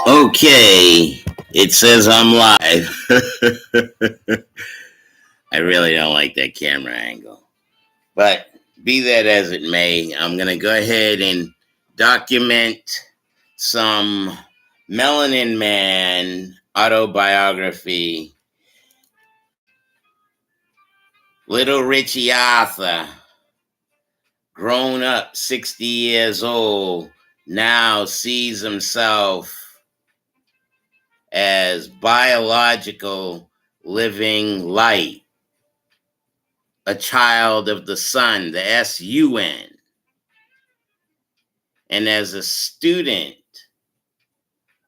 Okay, it says I'm live. I really don't like that camera angle. But be that as it may, I'm going to go ahead and document some Melanin Man autobiography. Little Richie Arthur, grown up 60 years old, now sees himself as biological living light, a child of the sun, the S-U-N. And as a student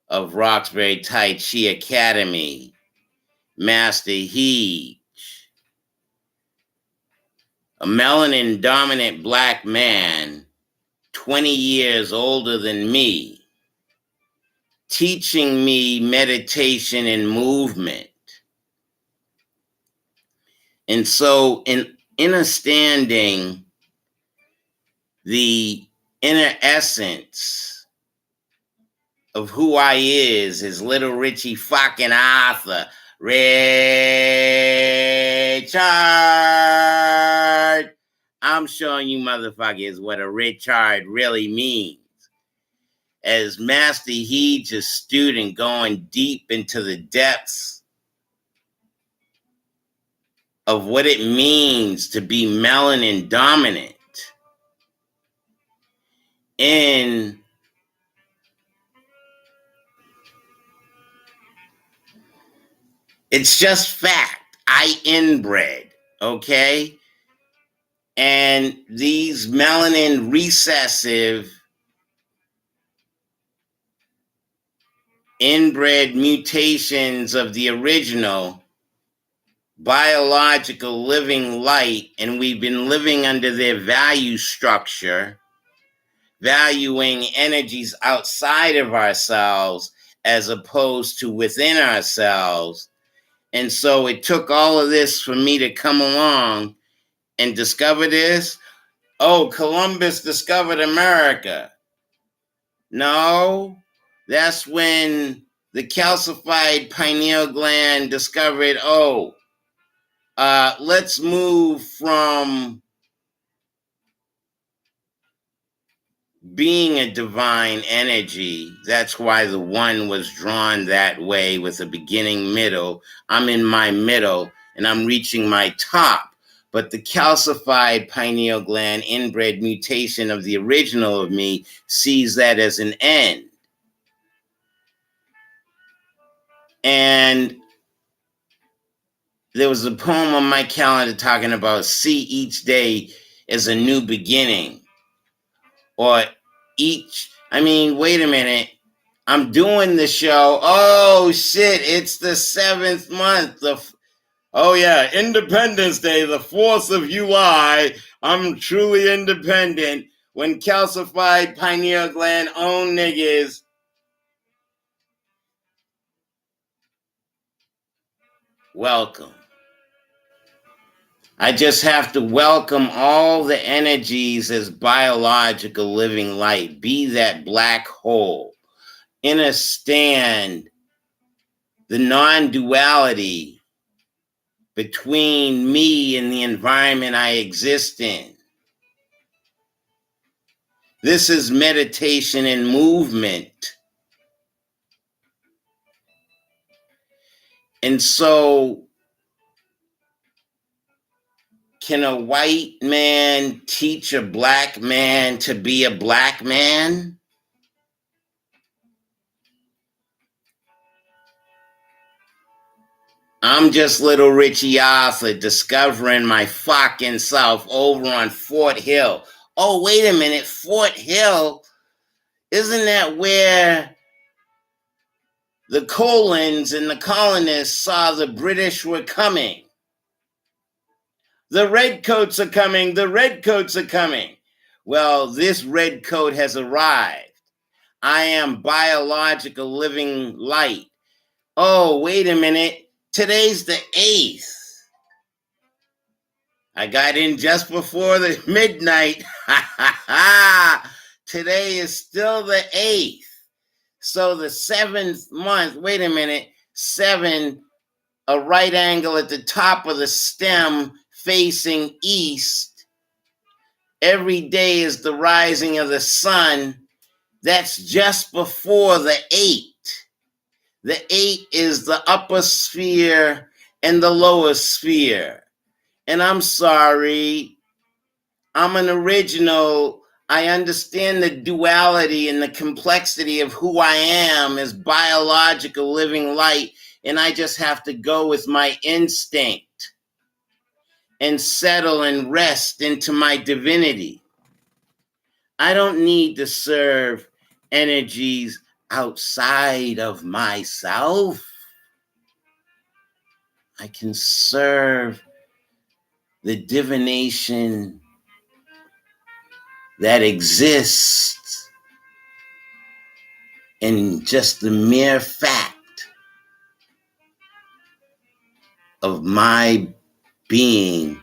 of Roxbury Tai Chi Academy, Master Heej, a melanin dominant black man, 20 years older than me, teaching me meditation and movement. And so in understanding the inner essence of who I is Little Richie fucking Arthur, Richard. I'm showing you motherfuckers what a Richard really means. As Master Heej, a student going deep into the depths of what it means to be melanin dominant in it's just fact. I inbred, okay? And these melanin recessive inbred mutations of the original biological living light, and we've been living under their value structure, valuing energies outside of ourselves as opposed to within ourselves. And so it took all of this for me to come along and discover this. Oh, Columbus discovered America. No, that's when the calcified pineal gland discovered, let's move from being a divine energy. That's why the one was drawn that way with a beginning middle. I'm in my middle and I'm reaching my top. But the calcified pineal gland inbred mutation of the original of me sees that as an end. And there was a poem on my calendar talking about see each day as a new beginning. Or wait a minute. I'm doing the show. Oh, shit. It's the 7th month. Independence Day, the 4th of July. I'm truly independent. When calcified pineal gland own niggas. Welcome. I just have to welcome all the energies as biological living light. Be that black hole. Understand the non-duality between me and the environment I exist in. This is meditation and movement. And so, can a white man teach a black man to be a black man? I'm just Little Richie Arthur discovering my fucking self over on Fort Hill. Oh, wait a minute, Fort Hill? Isn't that where the Colons and the colonists saw the British were coming? The redcoats are coming, the redcoats are coming. Well, this redcoat has arrived. I am biological living light. Oh, wait a minute. Today's the 8th. I got in just before the midnight. Today is still the 8th. So the 7th month, wait a minute, 7, a right angle at the top of the stem facing east. Every day is the rising of the sun. That's just before the 8. The 8 is the upper sphere and the lower sphere. And I'm sorry, I'm an original. I understand the duality and the complexity of who I am as biological living light, and I just have to go with my instinct and settle and rest into my divinity. I don't need to serve energies outside of myself. I can serve the divination that exists in just the mere fact of my being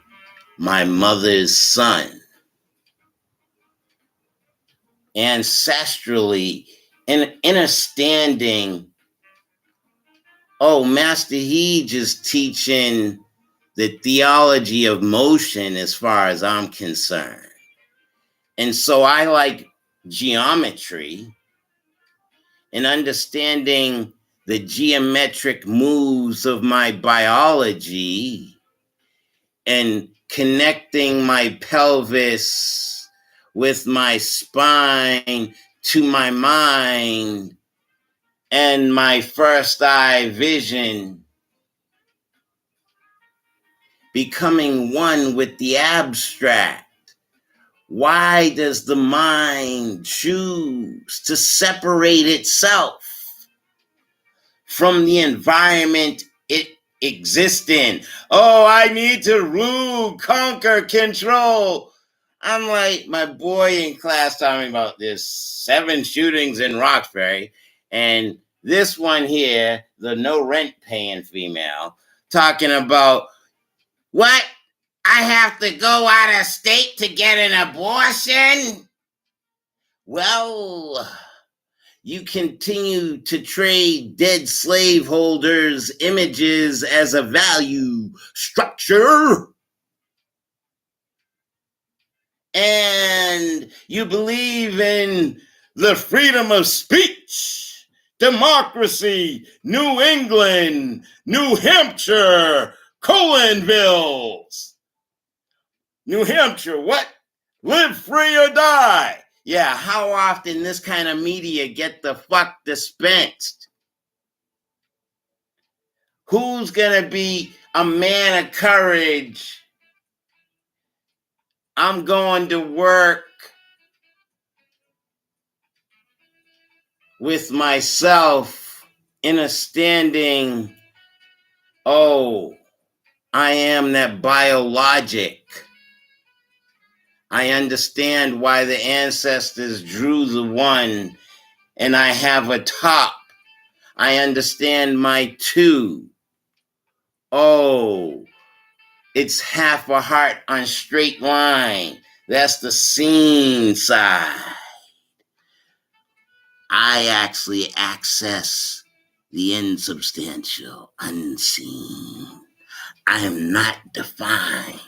my mother's son. Ancestrally, and understanding, Master Heej is teaching the theology of motion as far as I'm concerned. And so I like geometry and understanding the geometric moves of my biology and connecting my pelvis with my spine to my mind and my first eye vision, becoming one with the abstract. Why does the mind choose to separate itself from the environment it exists in? Oh, I need to rule, conquer, control. I'm like my boy in class talking about this 7 shootings in Roxbury, and this one here, the no rent paying female, talking about what? I have to go out of state to get an abortion? Well, you continue to trade dead slaveholders' images as a value structure. And you believe in the freedom of speech, democracy, New England, New Hampshire, Colinvilles. New Hampshire, what? Live free or die. Yeah, how often this kind of media get the fuck dispensed? Who's gonna be a man of courage? I'm going to work with myself, understanding, I am that biologic. I understand why the ancestors drew the one, and I have a top. I understand my 2. It's half a heart on straight line. That's the seen side. I actually access the insubstantial, unseen. I am not defined.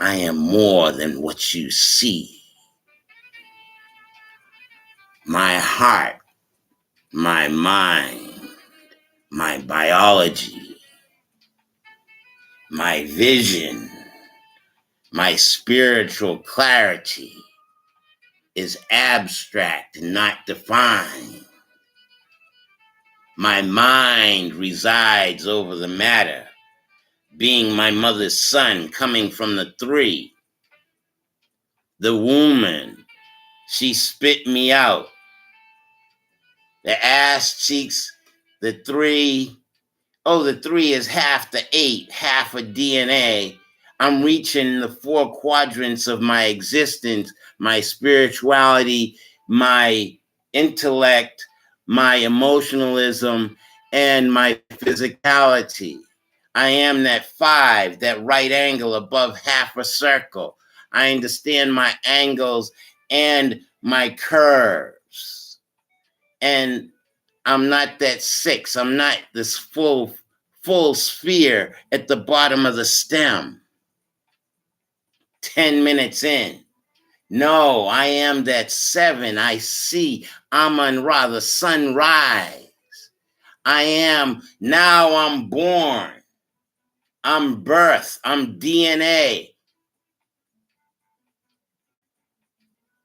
I am more than what you see. My heart, my mind, my biology, my vision, my spiritual clarity is abstract and not defined. My mind resides over the matter, being my mother's son coming from the 3. The woman, she spit me out. The ass cheeks, the 3. The 3 is half the 8, half a DNA. I'm reaching the 4 quadrants of my existence, my spirituality, my intellect, my emotionalism, and my physicality. I am that 5, that right angle above half a circle. I understand my angles and my curves. And I'm not that 6. I'm not this full sphere at the bottom of the stem. 10 minutes in. No, I am that 7. I see Amun Ra, the sunrise. I am, now I'm born. I'm birth. I'm DNA.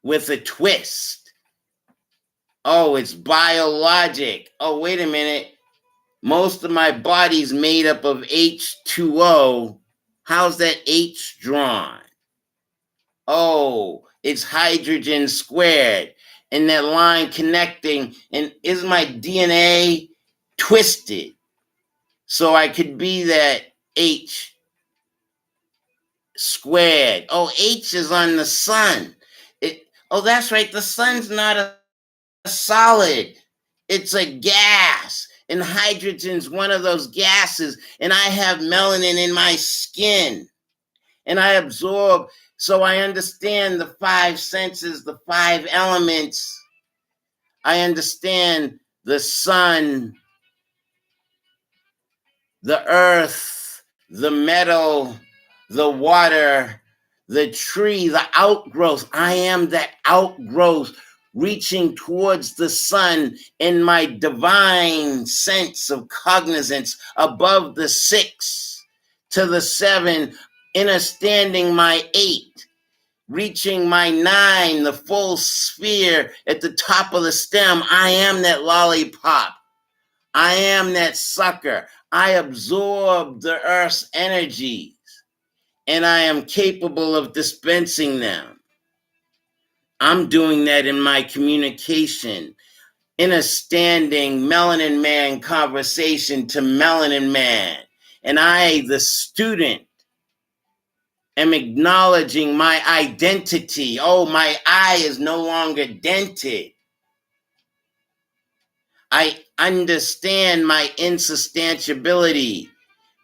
With a twist. Oh, it's biologic. Oh, wait a minute. Most of my body's made up of H2O. How's that H drawn? Oh, it's hydrogen squared. And that line connecting, and is my DNA twisted? So I could be that H squared. Oh, H is on the sun. Oh, that's right. The sun's not a solid. It's a gas. And hydrogen's one of those gases. And I have melanin in my skin. And I absorb. So I understand the 5 senses, the 5 elements. I understand the sun, the earth, the metal, the water, the tree, the outgrowth. I am that outgrowth reaching towards the sun in my divine sense of cognizance above the 6 to the 7, understanding my 8, reaching my 9, the full sphere at the top of the stem. I am that lollipop. I am that sucker. I absorb the earth's energies, and I am capable of dispensing them. I'm doing that in my communication, understanding melanin man conversation to melanin man. And I, the student, am acknowledging my identity. Oh, my eye is no longer dented. I understand my insubstantiability.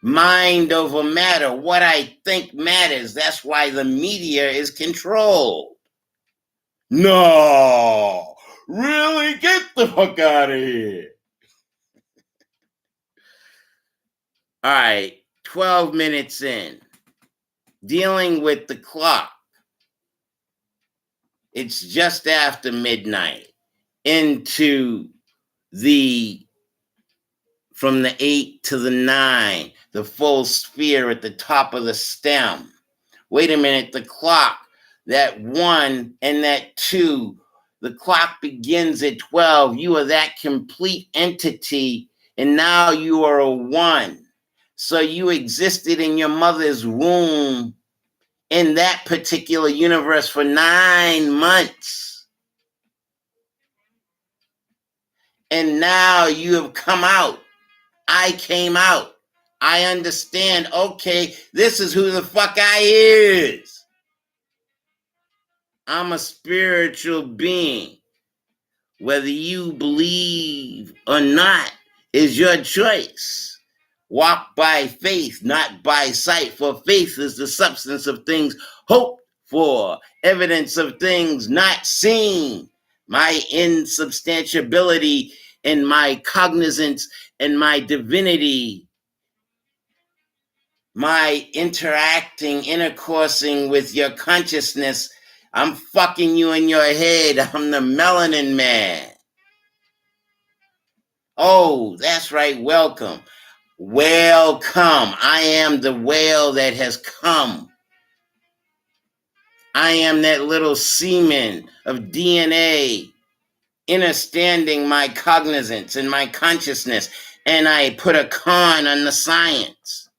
Mind over matter. What I think matters. That's why the media is controlled. No, really? Get the fuck out of here. All right, 12 minutes in. Dealing with the clock. It's just after midnight. Into from the 8 to the 9, the full sphere at the top of the stem. Wait a minute, the clock, that 1 and that 2, the clock begins at 12. You are that complete entity, and now you are a 1. So you existed in your mother's womb in that particular universe for 9 months. And now you have come out. I came out. I understand, okay, this is who the fuck I is. I'm a spiritual being. Whether you believe or not is your choice. Walk by faith, not by sight, for faith is the substance of things hoped for, evidence of things not seen. My insubstantiability and my cognizance and my divinity, my interacting, intercoursing with your consciousness. I'm fucking you in your head. I'm the melanin man. Oh, that's right. Welcome. Welcome. I am the whale that has come. I am that little semen of DNA, understanding my cognizance and my consciousness, and I put a con on the science.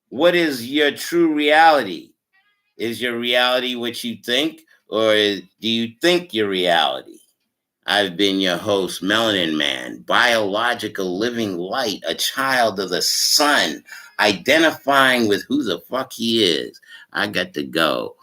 What is your true reality? Is your reality what you think, or do you think your reality? I've been your host, Melanin Man, biological living light, a child of the sun, identifying with who the fuck he is. I got to go.